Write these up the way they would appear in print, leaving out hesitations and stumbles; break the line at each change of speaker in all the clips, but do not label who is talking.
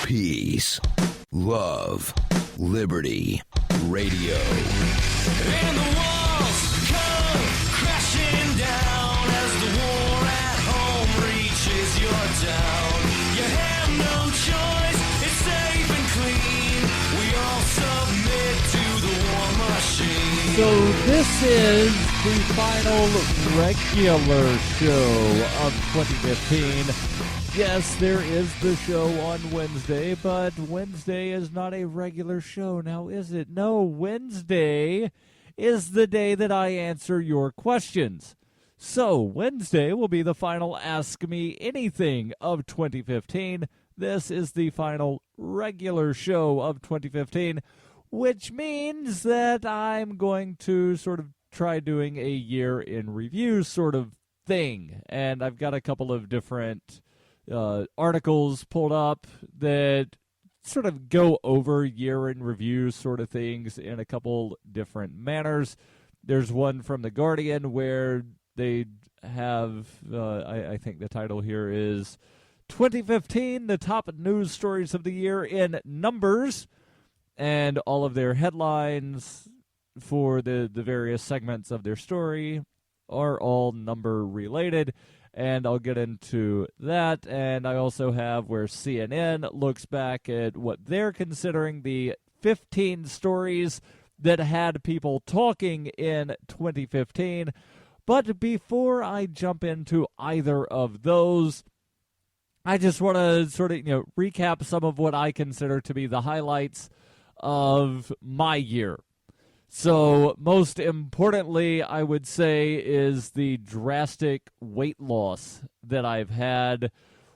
Peace, love, liberty, radio.
And the walls come crashing down as the war at home reaches your town. You have no choice, it's safe and clean. We all submit to the war machine.
So this is the final regular show of 2015. Yes, there is the show on Wednesday, but Wednesday is not a regular show now, is it? No, Wednesday is the day that I answer your questions. So Wednesday will be the final Ask Me Anything of 2015. This is the final regular show of 2015, which means that I'm going to sort of try doing a year in review sort of thing. And I've got a couple of different articles pulled up that sort of go over year in review sort of things in a couple different manners. There's one from The Guardian where they have, I think the title here is 2015, the top news stories of the year in numbers, and all of their headlines for the various segments of their story are all number related. And I'll get into that. And I also have where CNN looks back at what they're considering the 15 stories that had people talking in 2015. But before I jump into either of those, I just want to sort of, recap some of what I consider to be the highlights of my year. So, most importantly, I would say, is the drastic weight loss that I've had,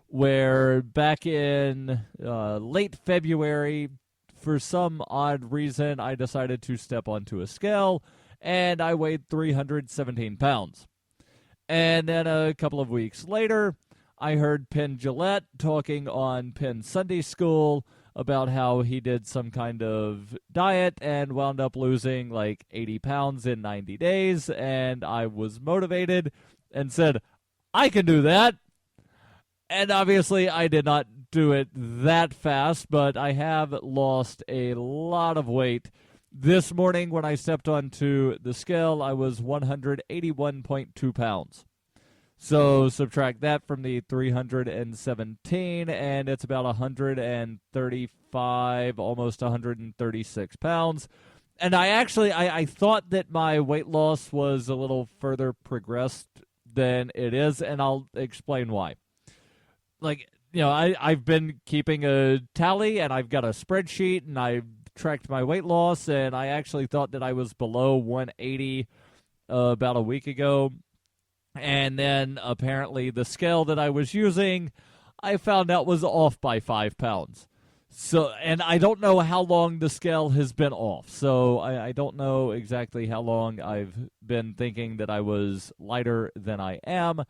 where back in late February, for some odd reason, I decided to step onto a scale, and I weighed 317 pounds. And then a couple of weeks later, I heard Penn Jillette talking on Penn Sunday School about how he did some kind of diet and wound up losing like 80 pounds in 90 days. And I was motivated and said, I can do that. And obviously I did not do it that fast, but I have lost a lot of weight. This morning when I stepped onto the scale, I was 181.2 pounds. So subtract that from the 317, and it's about 135, almost 136 pounds. And I thought that my weight loss was a little further progressed than it is, and I'll explain why. I've been keeping a tally, and I've got a spreadsheet, and I've tracked my weight loss, and I actually thought that I was below 180 about a week ago. And then apparently the scale that I was using, I found out was off by 5 pounds. So, and I don't know how long the scale has been off. So I don't know exactly how long I've been thinking that I was lighter than I am.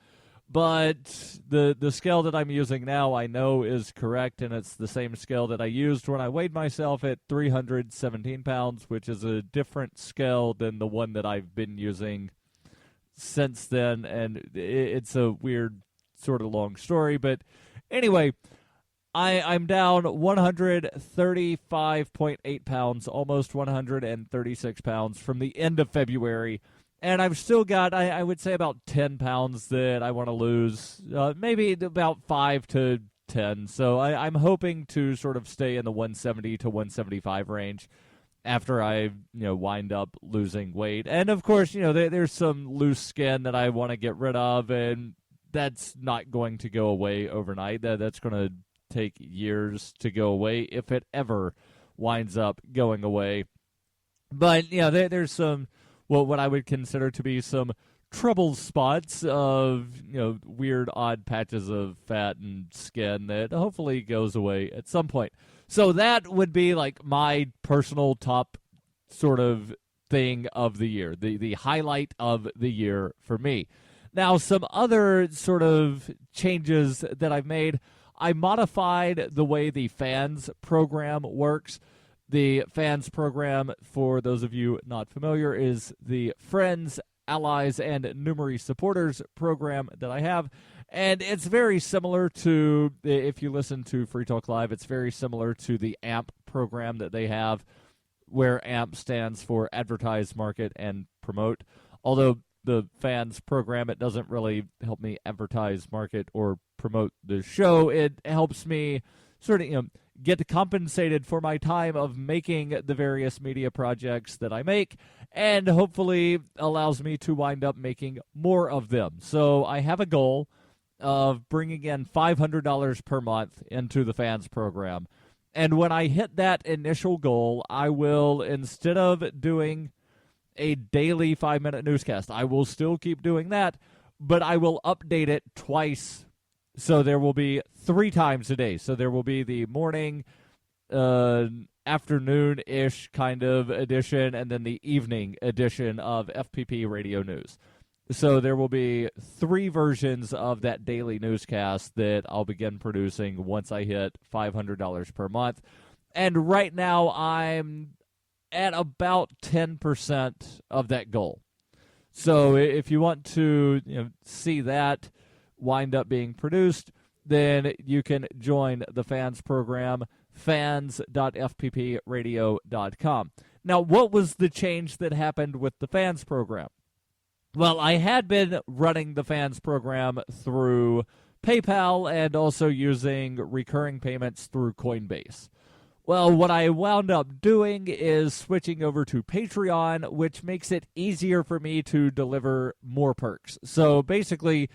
But the scale that I'm using now I know is correct, and it's the same scale that I used when I weighed myself at 317 pounds, which is a different scale than the one that I've been using since then, and it's a weird sort of long story, but anyway, I'm down 135.8 pounds, almost 136 pounds from the end of February, and I've still got, I would say, about 10 pounds that I want to lose, maybe about 5 to 10, so I'm hoping to sort of stay in the 170 to 175 range after I, wind up losing weight. And, of course, there's some loose skin that I want to get rid of, and that's not going to go away overnight. That's going to take years to go away, if it ever winds up going away. But, there's some, what I would consider to be some trouble spots of, weird, odd patches of fat and skin that hopefully goes away at some point. So that would be like my personal top sort of thing of the year, the highlight of the year for me. Now, some other sort of changes that I've made, I modified the way the fans program works. The fans program, for those of you not familiar, is the Friends, Allies, and Numeri Supporters program that I have. And it's very similar to, if you listen to Free Talk Live, it's very similar to the AMP program that they have, where AMP stands for Advertise, Market, and Promote. Although the fans program, it doesn't really help me advertise, market, or promote the show. It helps me sort of get compensated for my time of making the various media projects that I make, and hopefully allows me to wind up making more of them. So I have a goal of bringing in $500 per month into the fans program. And when I hit that initial goal, I will, instead of doing a daily 5-minute newscast, I will still keep doing that, but I will update it twice. So there will be 3 times a day. So there will be the morning, afternoon-ish kind of edition, and then the evening edition of FPP Radio News. So there will be 3 versions of that daily newscast that I'll begin producing once I hit $500 per month. And right now I'm at about 10% of that goal. So if you want to see that wind up being produced, then you can join the fans program, fans.fppradio.com. Now, what was the change that happened with the fans program? Well, I had been running the fans program through PayPal and also using recurring payments through Coinbase. Well, what I wound up doing is switching over to Patreon, which makes it easier for me to deliver more perks. So basically,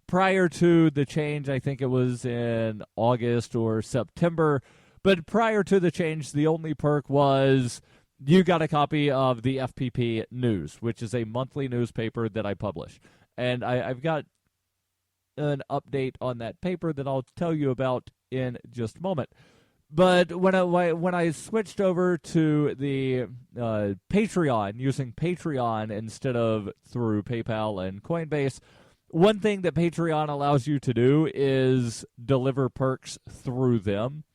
prior to the change, I think it was in August or September, but prior to the change, the only perk was you got a copy of the FPP News, which is a monthly newspaper that I publish. And I've got an update on that paper that I'll tell you about in just a moment. But when I switched over to the Patreon, using Patreon instead of through PayPal and Coinbase, one thing that Patreon allows you to do is deliver perks through them.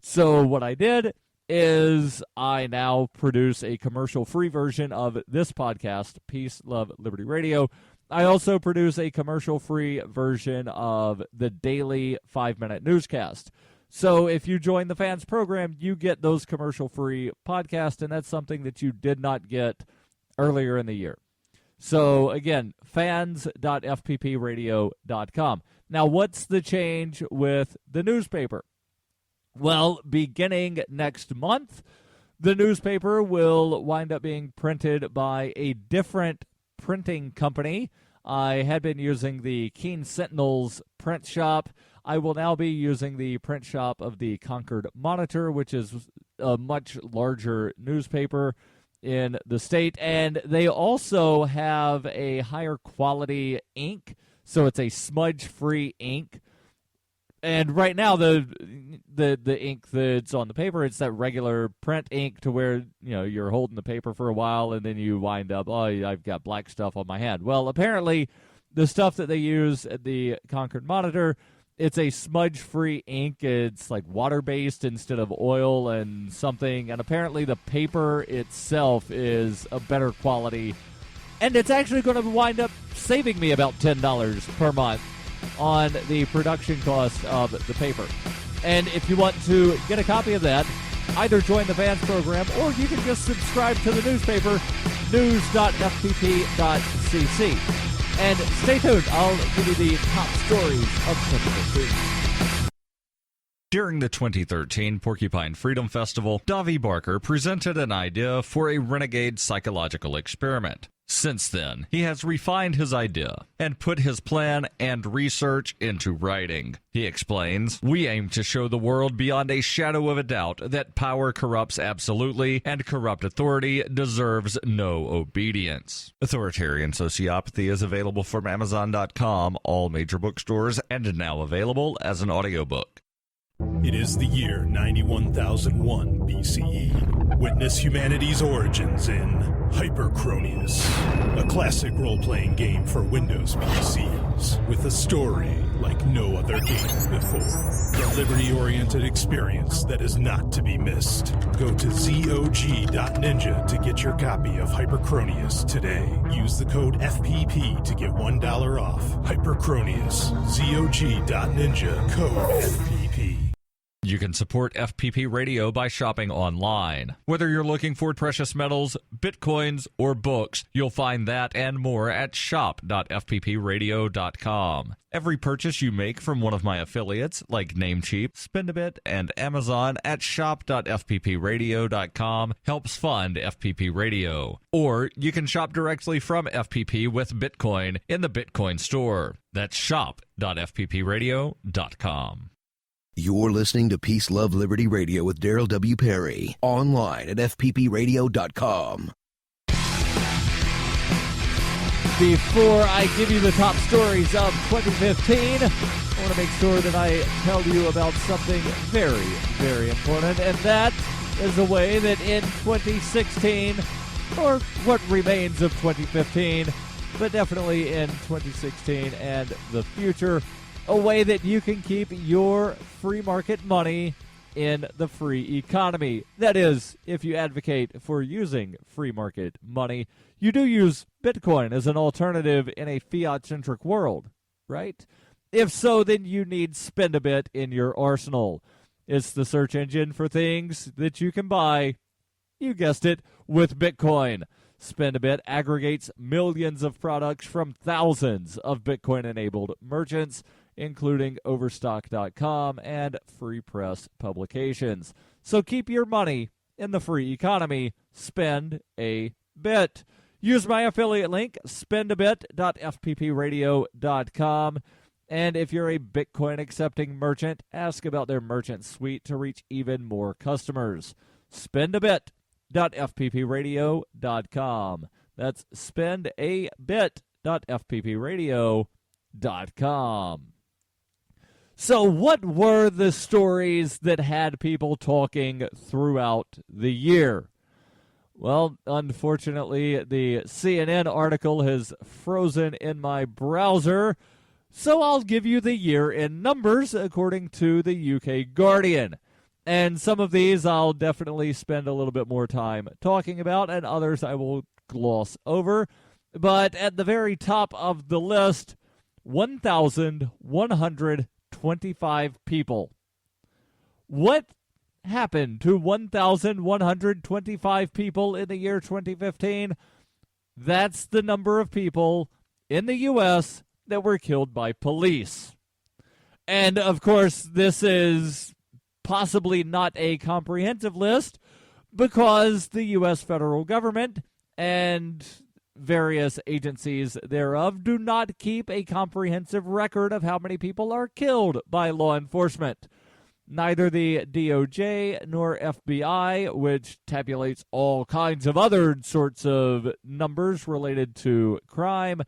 So what I did is I now produce a commercial-free version of this podcast, Peace, Love, Liberty Radio. I also produce a commercial-free version of the daily 5-minute newscast. So if you join the fans program, you get those commercial-free podcasts, and that's something that you did not get earlier in the year. So again, fans.fppradio.com. Now, what's the change with the newspaper? Well, beginning next month, the newspaper will wind up being printed by a different printing company. I had been using the Keene Sentinel's print shop. I will now be using the print shop of the Concord Monitor, which is a much larger newspaper in the state. And they also have a higher quality ink, so it's a smudge-free ink. And right now, the ink that's on the paper, it's that regular print ink to where, you're holding the paper for a while and then you wind up, I've got black stuff on my hand. Well, apparently, the stuff that they use at the Concord Monitor, it's a smudge-free ink. It's like water-based instead of oil and something. And apparently, the paper itself is a better quality. And it's actually going to wind up saving me about $10 per month on the production cost of the paper. And if you want to get a copy of that, either join the fans program or you can just subscribe to the newspaper, news.fpp.cc. And stay tuned. I'll give you the top stories of 2015.
During the 2013 Porcupine Freedom Festival, Davi Barker presented an idea for a renegade psychological experiment. Since then, he has refined his idea and put his plan and research into writing. He explains, "We aim to show the world beyond a shadow of a doubt that power corrupts absolutely and corrupt authority deserves no obedience." Authoritarian Sociopathy is available from Amazon.com, all major bookstores, and now available as an audiobook.
It is the year 91,001 BCE. Witness humanity's origins in Hyperchronius, a classic role-playing game for Windows PCs with a story like no other game before. The liberty-oriented experience that is not to be missed. Go to ZOG.ninja to get your copy of Hypercronius today. Use the code FPP to get $1 off. Hypercronius. ZOG.ninja. Code FPP.
You can support FPP Radio by shopping online. Whether you're looking for precious metals, bitcoins, or books, you'll find that and more at shop.fppradio.com. Every purchase you make from one of my affiliates, like Namecheap, Spendabit, and Amazon at shop.fppradio.com, helps fund FPP Radio. Or you can shop directly from FPP with Bitcoin in the Bitcoin store. That's shop.fppradio.com.
You're listening to Peace, Love, Liberty Radio with Darryl W. Perry. Online at fppradio.com.
Before I give you the top stories of 2015, I want to make sure that I tell you about something very, very important, and that is a way that in 2016, or what remains of 2015, but definitely in 2016 and the future, a way that you can keep your free market money in the free economy. That is, if you advocate for using free market money, you do use Bitcoin as an alternative in a fiat-centric world, right? If so, then you need Spendabit in your arsenal. It's the search engine for things that you can buy, you guessed it, with Bitcoin. Spendabit aggregates millions of products from thousands of Bitcoin-enabled merchants, including Overstock.com and Free Press publications. So keep your money in the free economy. Spend a bit. Use my affiliate link, spendabit.fppradio.com. And if you're a Bitcoin-accepting merchant, ask about their merchant suite to reach even more customers. Spendabit.fppradio.com. That's spendabit.fppradio.com. So what were the stories that had people talking throughout the year? Well, unfortunately, the CNN article has frozen in my browser, so I'll give you the year in numbers according to the UK Guardian. And some of these I'll definitely spend a little bit more time talking about, and others I will gloss over. But at the very top of the list, 1,125 people. What happened to 1,125 people in the year 2015? That's the number of people in the U.S. that were killed by police. And, of course, this is possibly not a comprehensive list because the U.S. federal government and various agencies thereof do not keep a comprehensive record of how many people are killed by law enforcement. Neither the DOJ nor FBI, which tabulates all kinds of other sorts of numbers related to crime,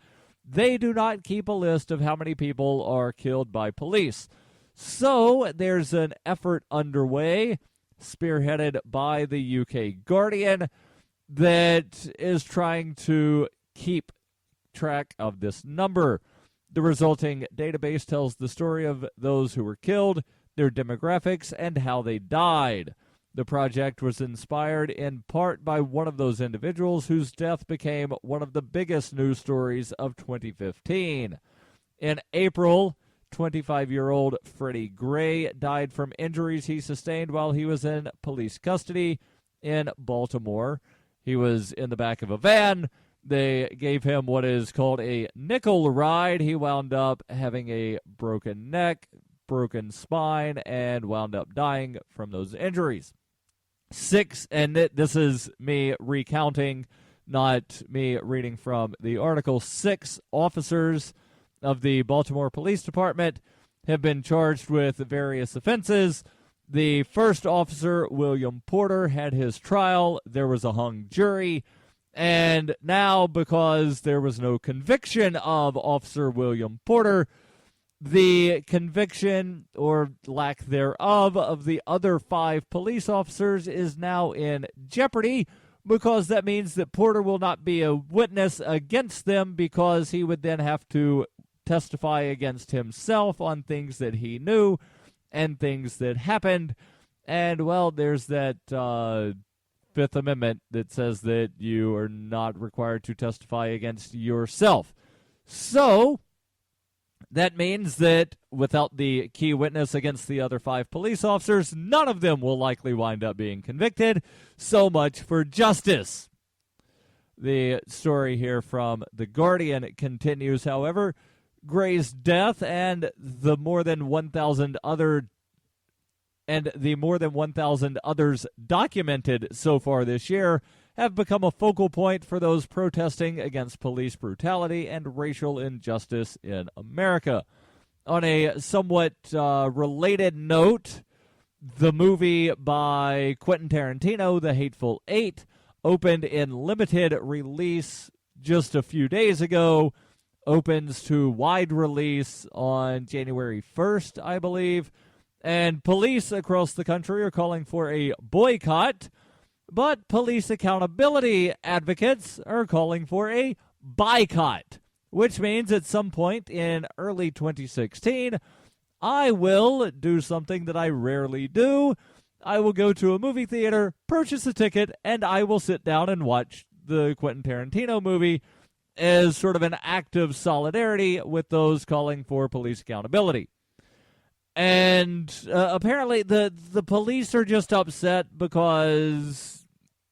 they do not keep a list of how many people are killed by police. So there's an effort underway, spearheaded by the UK Guardian, that is trying to keep track of this number. The resulting database tells the story of those who were killed, their demographics, and how they died. The project was inspired in part by one of those individuals whose death became one of the biggest news stories of 2015. In April, 25-year-old Freddie Gray died from injuries he sustained while he was in police custody in Baltimore. He was in the back of a van. They gave him what is called a nickel ride. He wound up having a broken neck, broken spine, and wound up dying from those injuries. This is me recounting, not me reading from the article. 6 officers of the Baltimore Police Department have been charged with various offenses. The first officer, William Porter, had his trial. There was a hung jury. And now, because there was no conviction of Officer William Porter, the conviction, or lack thereof, of the other 5 police officers is now in jeopardy, because that means that Porter will not be a witness against them, because he would then have to testify against himself on things that he knew and things that happened. And, well, there's that Fifth Amendment that says that you are not required to testify against yourself. So that means that without the key witness against the other 5 police officers, none of them will likely wind up being convicted. So much for justice. The story here from The Guardian continues, however. Gray's death and the more than 1,000 others documented so far this year have become a focal point for those protesting against police brutality and racial injustice in America. On a somewhat related note, the movie by Quentin Tarantino, The Hateful Eight, opened in limited release just a few days ago, opens to wide release on January 1st, I believe, and police across the country are calling for a boycott, but police accountability advocates are calling for a boycott, which means at some point in early 2016, I will do something that I rarely do. I will go to a movie theater, purchase a ticket, and I will sit down and watch the Quentin Tarantino movie as sort of an act of solidarity with those calling for police accountability. And apparently the police are just upset because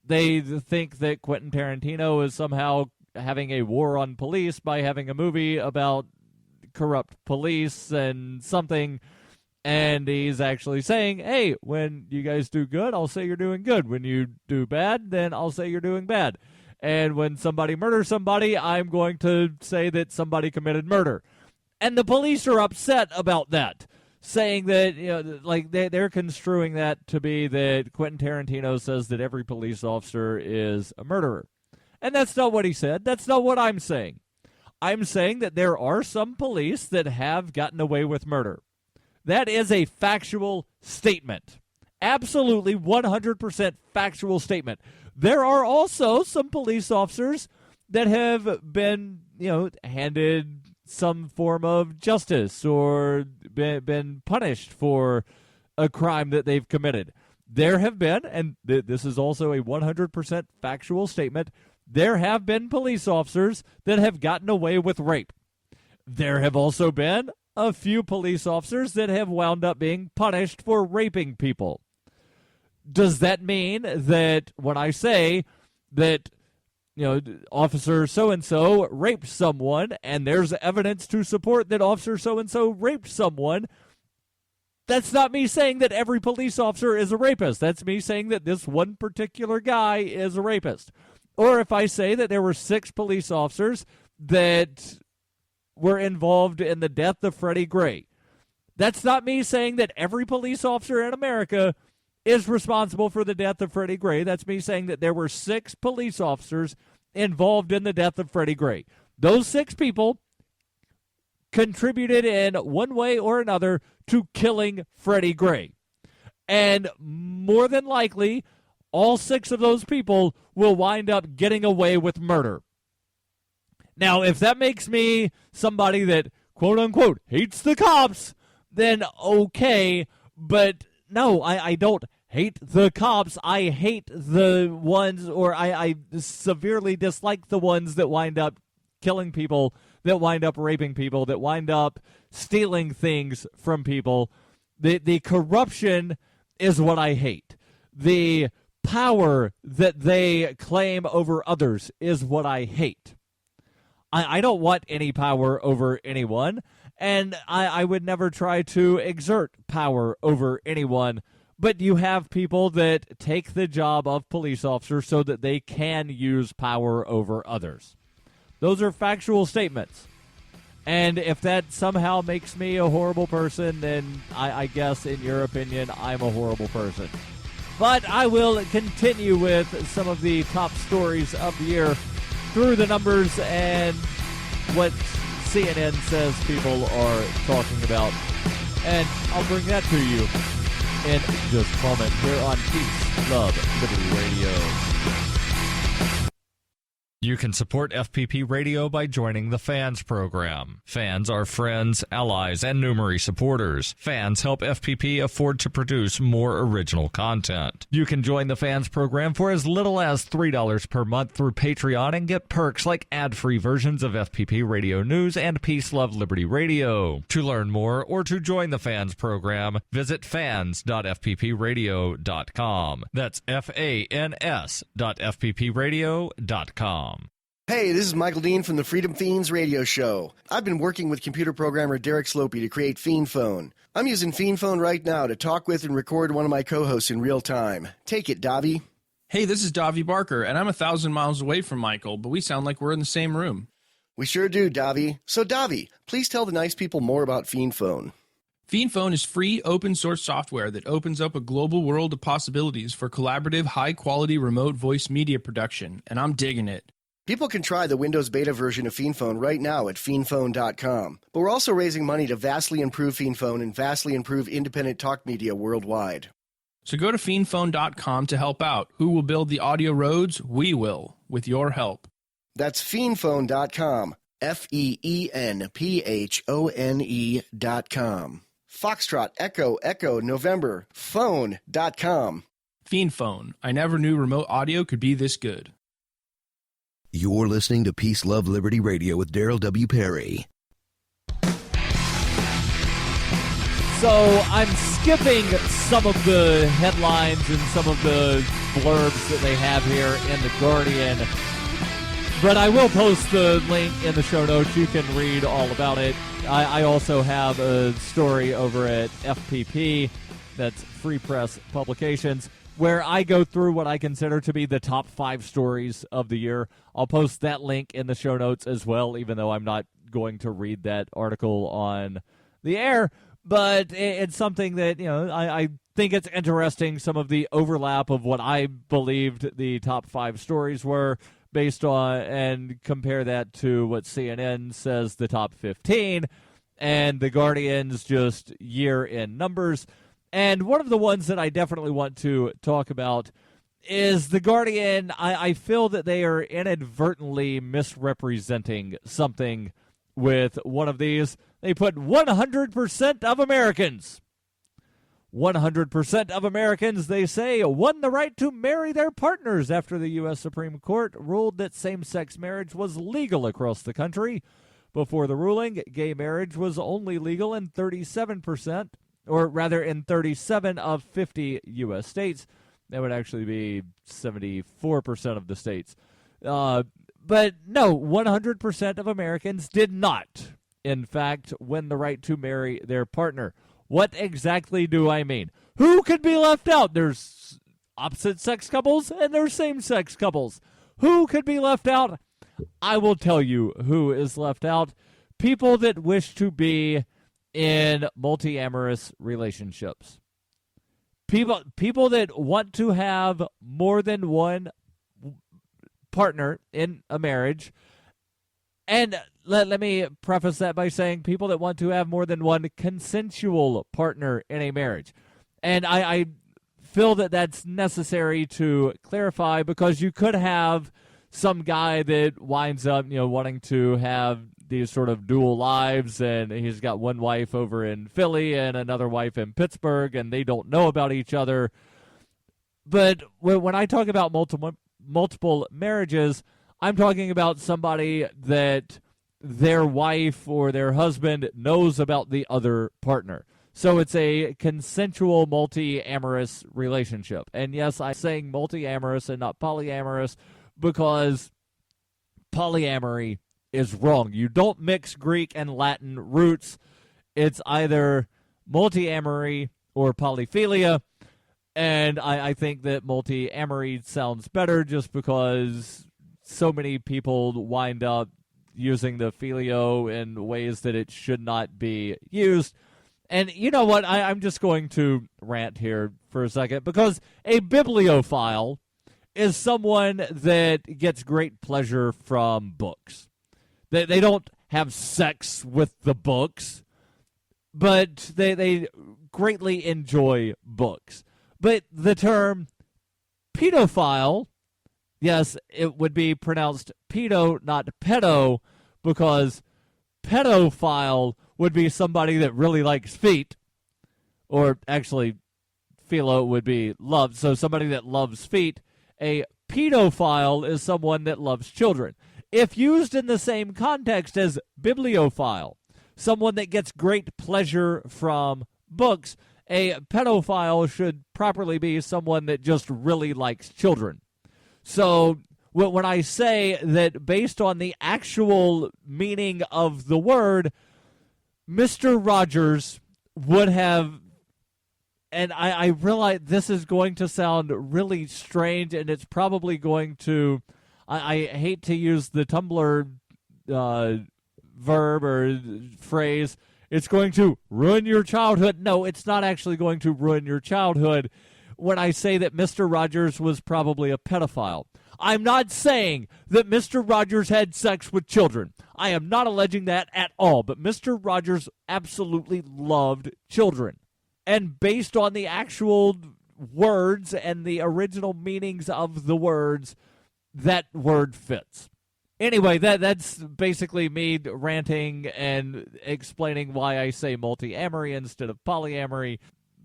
they think that Quentin Tarantino is somehow having a war on police by having a movie about corrupt police and something. And he's actually saying, hey, when you guys do good, I'll say you're doing good. When you do bad, then I'll say you're doing bad. And when somebody murders somebody, I'm going to say that somebody committed murder. And the police are upset about that, saying that, you know, like they're construing that to be that Quentin Tarantino says that every police officer is a murderer. And that's not what he said. That's not what I'm saying. I'm saying that there are some police that have gotten away with murder. That is a factual statement. Absolutely 100% factual statement. There are also some police officers that have been, handed some form of justice or been punished for a crime that they've committed. There have been, and this is also a 100% factual statement, there have been police officers that have gotten away with rape. There have also been a few police officers that have wound up being punished for raping people. Does that mean that when I say that, officer so-and-so raped someone and there's evidence to support that officer so-and-so raped someone, that's not me saying that every police officer is a rapist. That's me saying that this one particular guy is a rapist. Or if I say that there were 6 police officers that were involved in the death of Freddie Gray, that's not me saying that every police officer in America is responsible for the death of Freddie Gray. That's me saying that there were 6 police officers involved in the death of Freddie Gray. Those 6 people contributed in one way or another to killing Freddie Gray. And more than likely, all 6 of those people will wind up getting away with murder. Now, if that makes me somebody that, quote-unquote, hates the cops, then okay, but no, I don't hate the cops. I hate the ones, or I severely dislike the ones that wind up killing people, that wind up raping people, that wind up stealing things from people. The corruption is what I hate. The power that they claim over others is what I hate. I don't want any power over anyone, and I would never try to exert power over anyone, but you have people that take the job of police officers so that they can use power over others. Those are factual statements. And if that somehow makes me a horrible person, then I guess, in your opinion, I'm a horrible person. But I will continue with some of the top stories of the year through the numbers and what CNN says people are talking about. And I'll bring that to you in just a moment here on Peace, Love, Liberty Radio.
You can support FPP Radio by joining the Fans program. Fans are friends, allies, and numerary supporters. Fans help FPP afford to produce more original content. You can join the Fans program for as little as $3 per month through Patreon and get perks like ad-free versions of FPP Radio News and Peace, Love, Liberty Radio. To learn more or to join the Fans program, visit fans.fppradio.com. That's FANS.fppradio.com.
Hey, this is Michael Dean from the Freedom Fiends radio show. I've been working with computer programmer Derek Slopey to create Fiend Phone. I'm using Fiend Phone right now to talk with and record one of my co-hosts in real time. Take it, Davi.
Hey, this is Davi Barker, and I'm 1,000 miles away from Michael, but we sound like we're in the same room.
We sure do, Davi. So, Davi, please tell the nice people more about Fiend Phone.
Fiend Phone is free, open-source software that opens up a global world of possibilities for collaborative, high-quality remote voice media production, and I'm digging it.
People can try the Windows beta version of Fiend Phone right now at fiendphone.com. But we're also raising money to vastly improve Fiend Phone and vastly improve independent talk media worldwide.
So go to fiendphone.com to help out. Who will build the audio roads? We will, with your help.
That's fiendphone.com. FEENPHONE.com. Foxtrot, Echo, Echo, November, phone.com.
Fiend Phone. I never knew remote audio could be this good.
You're listening to Peace, Love, Liberty Radio with Darryl W. Perry.
So I'm skipping some of the headlines and some of the blurbs that they have here in The Guardian, but I will post the link in the show notes. You can read all about it. I also have a story over at FPP, that's Free Press Publications, where I go through what I consider to be the top 5 stories of the year. I'll post that link in the show notes as well, even though I'm not going to read that article on the air. But it's something that, you know, I think it's interesting, some of the overlap of what I believed the top 5 stories were based on, and compare that to what CNN says the top 15, and The Guardian's just year-end numbers. And one of the ones that I definitely want to talk about is The Guardian. I feel that they are inadvertently misrepresenting something with one of these. They put 100% of Americans. 100% of Americans, they say, won the right to marry their partners after the U.S. Supreme Court ruled that same-sex marriage was legal across the country. Before the ruling, gay marriage was only legal in 37%, or rather in 37 of 50 U.S. states. That would actually be 74% of the states. But no, 100% of Americans did not, in fact, win the right to marry their partner. What exactly do I mean? Who could be left out? There's opposite-sex couples and there's same-sex couples. Who could be left out? I will tell you who is left out. People that wish to be in multi-amorous relationships. People that want to have more than one partner in a marriage. And let me preface that by saying people that want to have more than one consensual partner in a marriage. And I feel that that's necessary to clarify, because you could have some guy that winds up, you know, wanting to have these sort of dual lives, and he's got one wife over in Philly and another wife in Pittsburgh, and they don't know about each other. But when I talk about multiple marriages, I'm talking about somebody that their wife or their husband knows about the other partner. So it's a consensual multi-amorous relationship. And yes, I'm saying multi-amorous and not polyamorous, because polyamory is wrong. You don't mix Greek and Latin roots. It's either multi-amory or polyphilia. And I think that multi-amory sounds better, just because so many people wind up using the filio in ways that it should not be used. And you know what? I'm just going to rant here for a second, because a bibliophile is someone that gets great pleasure from books. They don't have sex with the books, but they greatly enjoy books. But the term pedophile Yes, it would be pronounced pedo, not pedo, because pedophile would be somebody that really likes feet, or actually, philo would be love, so somebody that loves feet. A pedophile is someone that loves children. If used in the same context as bibliophile, someone that gets great pleasure from books, a pedophile should properly be someone that just really likes children. So when I say that based on the actual meaning of the word, Mr. Rogers would have, and I realize this is going to sound really strange, and it's probably going to, I hate to use the Tumblr verb or phrase, it's going to ruin your childhood. No, it's not actually going to ruin your childhood when I say that Mr. Rogers was probably a pedophile. I'm not saying that Mr. Rogers had sex with children. I am not alleging that at all, but Mr. Rogers absolutely loved children. And based on the actual words and the original meanings of the words, that word fits. Anyway, that's basically me ranting and explaining why I say multi-amory instead of polyamory,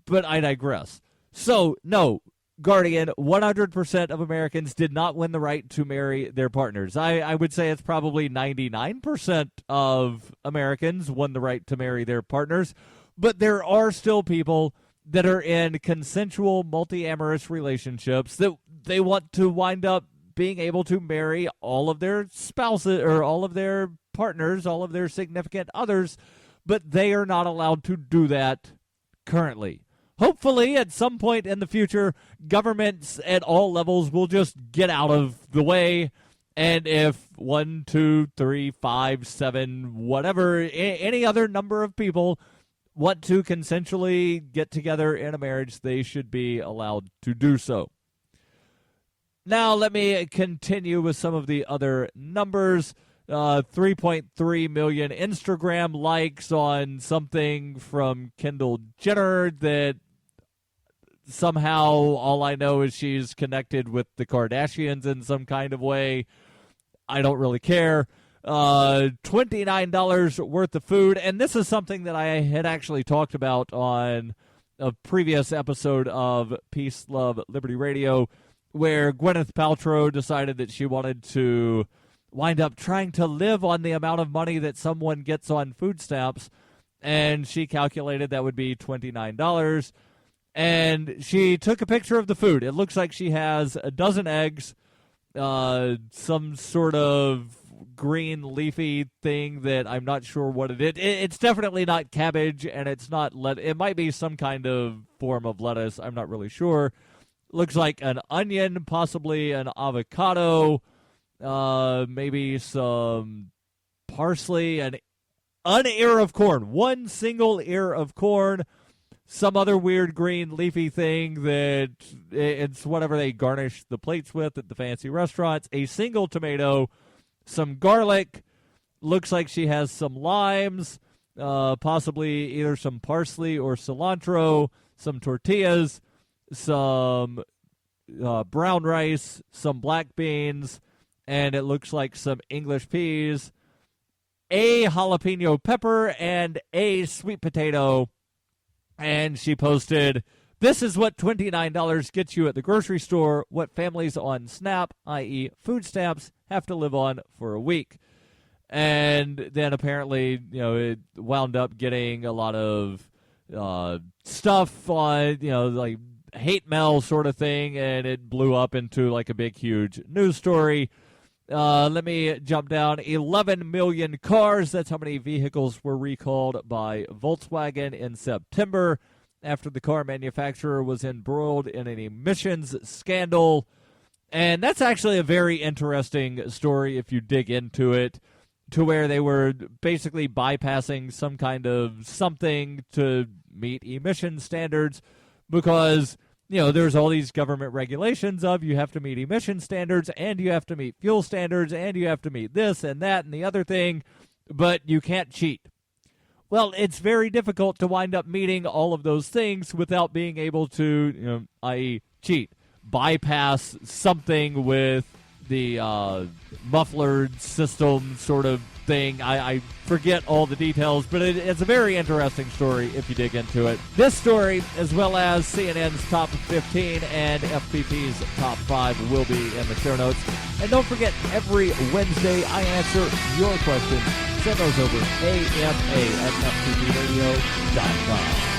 but I digress. So, no, Guardian, 100% of Americans did not win the right to marry their partners. I would say it's probably 99% of Americans won the right to marry their partners, but there are still people that are in consensual multi-amorous relationships that they want to wind up being able to marry all of their spouses or all of their partners, all of their significant others, but they are not allowed to do that currently. Hopefully, at some point in the future, governments at all levels will just get out of the way, and if 1, 2, 3, 5, 7, whatever, any other number of people want to consensually get together in a marriage, they should be allowed to do so. Now, let me continue with some of the other numbers. 3.3 million Instagram likes on something from Kendall Jenner that somehow all I know is she's connected with the Kardashians in some kind of way. I don't really care. $29 worth of food. And this is something that I had actually talked about on a previous episode of Peace, Love, Liberty Radio, where Gwyneth Paltrow decided that she wanted to wind up trying to live on the amount of money that someone gets on food stamps, and she calculated that would be $29. And she took a picture of the food. It looks like she has a dozen eggs, some sort of green leafy thing that I'm not sure what it is. It's definitely not cabbage, and it's not it might be some kind of form of lettuce. I'm not really sure. Looks like an onion, possibly an avocado, maybe some parsley, an ear of corn, one single ear of corn, some other weird green leafy thing that it's whatever they garnish the plates with at the fancy restaurants, a single tomato, some garlic, looks like she has some limes, possibly either some parsley or cilantro, some tortillas, some brown rice, some black beans, and it looks like some English peas, a jalapeno pepper, and a sweet potato. And she posted, "This is what $29 gets you at the grocery store, what families on SNAP, i.e. food stamps, have to live on for a week." And then apparently, it wound up getting a lot of stuff on, like hate mail sort of thing, and it blew up into like a big, huge news story. Let me jump down. 11 million cars. That's how many vehicles were recalled by Volkswagen in September after the car manufacturer was embroiled in an emissions scandal. And that's actually a very interesting story if you dig into it, to where they were basically bypassing some kind of something to meet emission standards because, there's all these government regulations of you have to meet emission standards and you have to meet fuel standards and you have to meet this and that and the other thing, but you can't cheat. Well, it's very difficult to wind up meeting all of those things without being able to, i.e. cheat, bypass something with mufflered system sort of thing. I forget all the details, but it's a very interesting story if you dig into it. This story, as well as CNN's Top 15 and FPP's Top 5, will be in the show notes. And don't forget, every Wednesday I answer your questions. Send those over AMA at FPPradio.com.